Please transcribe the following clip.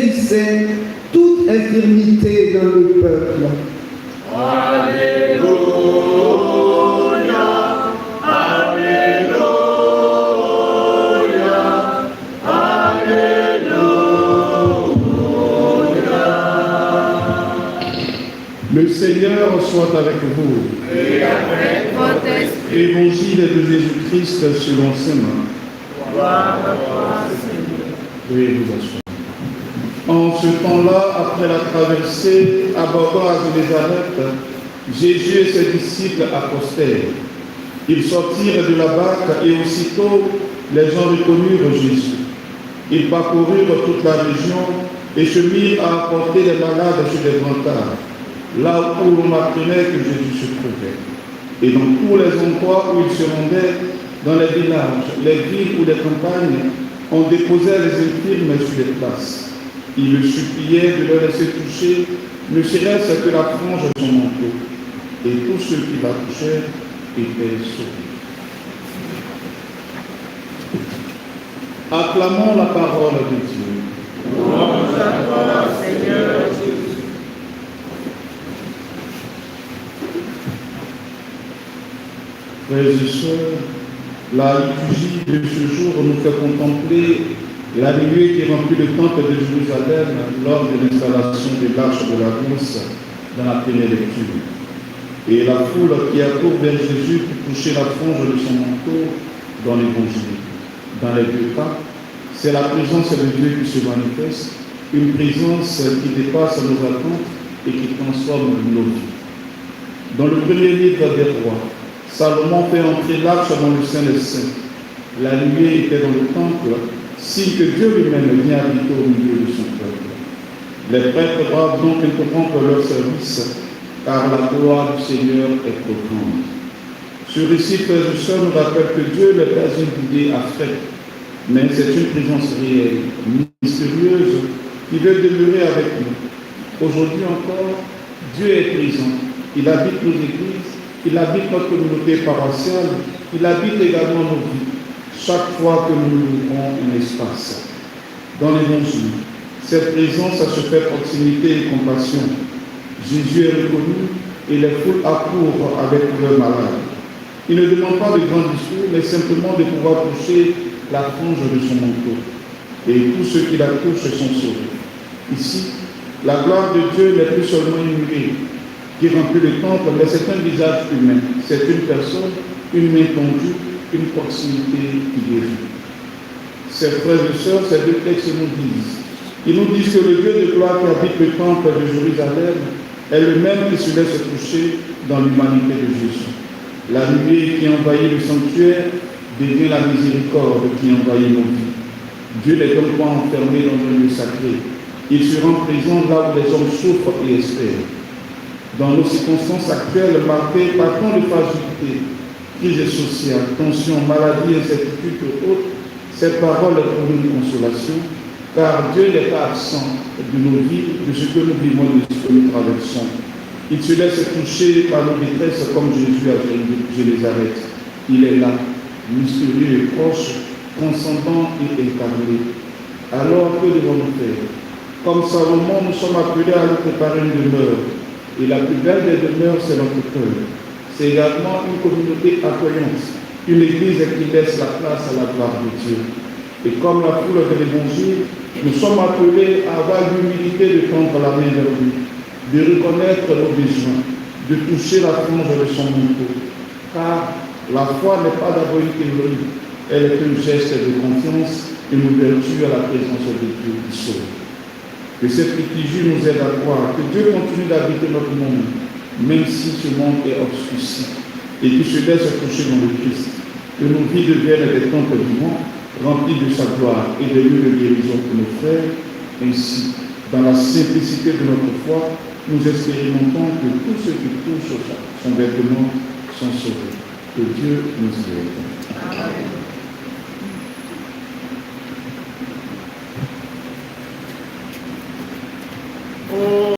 guérissait toute infirmité dans le peuple. Alléluia, Alléluia, Alléluia. Le Seigneur soit avec vous. Et avec votre esprit. Évangile de Jésus-Christ selon ses mains. Gloire à toi, Seigneur. Veuillez vous asseoir. En ce temps-là, après la traversée, abordant à Génézareth, Jésus et ses disciples accostèrent. Ils sortirent de la barque et aussitôt les gens reconnurent Jésus. Ils parcoururent toute la région et se mirent à apporter les malades sur des brancards, là où l'on apprenait que Jésus se trouvait. Et dans tous les endroits où ils se rendaient, dans les villages, les villes ou les campagnes, on déposait les infirmes sur les places. Il le suppliait de le laisser toucher, ne serait-ce que la frange de son manteau. Et tous ceux qui la touchaient étaient sauvés. Acclamons la parole de Dieu. Louange à toi, Seigneur Jésus. Frères et sœurs, la liturgie de ce jour nous fait contempler la nuée qui remplit le temple de Jérusalem lors de l'installation de l'arche de la Bourse dans la première lecture. Et la foule qui accourt vers Jésus pour toucher la frange de son manteau dans l'Évangile. Dans les deux cas, c'est la présence de Dieu qui se manifeste, une présence qui dépasse nos attentes et qui transforme nos vies. Dans le premier livre des rois, Salomon fait entrer l'arche dans le Saint des Saints. La nuée était dans le temple, signe que Dieu lui-même vient habiter au milieu de son peuple. Les prêtres doivent donc interrompre leur service, car la gloire du Seigneur est trop grande. Ce récit, frères et sœurs, nous rappelle que Dieu n'est pas une idée abstraite, mais c'est une présence réelle, mystérieuse, qui veut demeurer avec nous. Aujourd'hui encore, Dieu est présent. Il habite nos églises, il habite notre communauté paroissiale, il habite également nos vies, chaque fois que nous nous ouvrons un espace. Dans l'Évangile, cette présence a se fait proximité et compassion. Jésus est reconnu et les foules accourent avec leurs malades. Il ne demande pas de grands discours, mais simplement de pouvoir toucher la frange de son manteau. Et tous ceux qui la touchent sont sauvés. Ici, la gloire de Dieu n'est plus seulement une nuée qui remplit le temple, mais c'est un visage humain. C'est une personne, une main tendue, une proximité qui guérit. Ces frères et sœurs, ces deux textes nous disent. Ils nous disent que le Dieu de gloire qui habite le temple de Jérusalem est le même qui se laisse toucher dans l'humanité de Jésus. La nuée qui envahit le sanctuaire devient la miséricorde qui envahit nos vies. Dieu n'est donc pas enfermé dans un lieu sacré. Il se rend présent là où les hommes souffrent et espèrent. Dans nos circonstances actuelles marquées par tant de fragilité, crise sociale, tension, maladie, incertitude et autres, cette parole est pour une consolation, car Dieu n'est pas absent de nos vies, de ce que nous vivons, de ce que nous traversons. Il se laisse toucher par nos détresses comme Jésus à Génézareth. Il est là, mystérieux et proche, transcendant et incarné. Alors, que devons-nous faire? Comme Salomon, nous sommes appelés à nous préparer une demeure. Et la plus belle des demeures, c'est notre cœur. C'est également une communauté accueillante, une église qui laisse la place à la gloire de Dieu. Et comme la foule de l'Évangile, nous sommes appelés à avoir l'humilité de tendre la main vers lui, de reconnaître nos besoins, de toucher la frange de son manteau. Car la foi n'est pas d'abord une théorie, elle est un geste de confiance, une ouverture à la présence de Dieu qui sauve. Que cette liturgie nous aide à croire que Dieu continue d'habiter notre monde, même si ce monde est obscurci, et qu'il se laisse toucher dans le Christ. Que nos vies deviennent des temples vivants, remplis de sa gloire et de lieux de guérison pour nos frères. Ainsi, dans la simplicité de notre foi, nous expérimentons que tous ceux qui touchent son vêtement sont sauvés. Que Dieu nous y aide. Amen.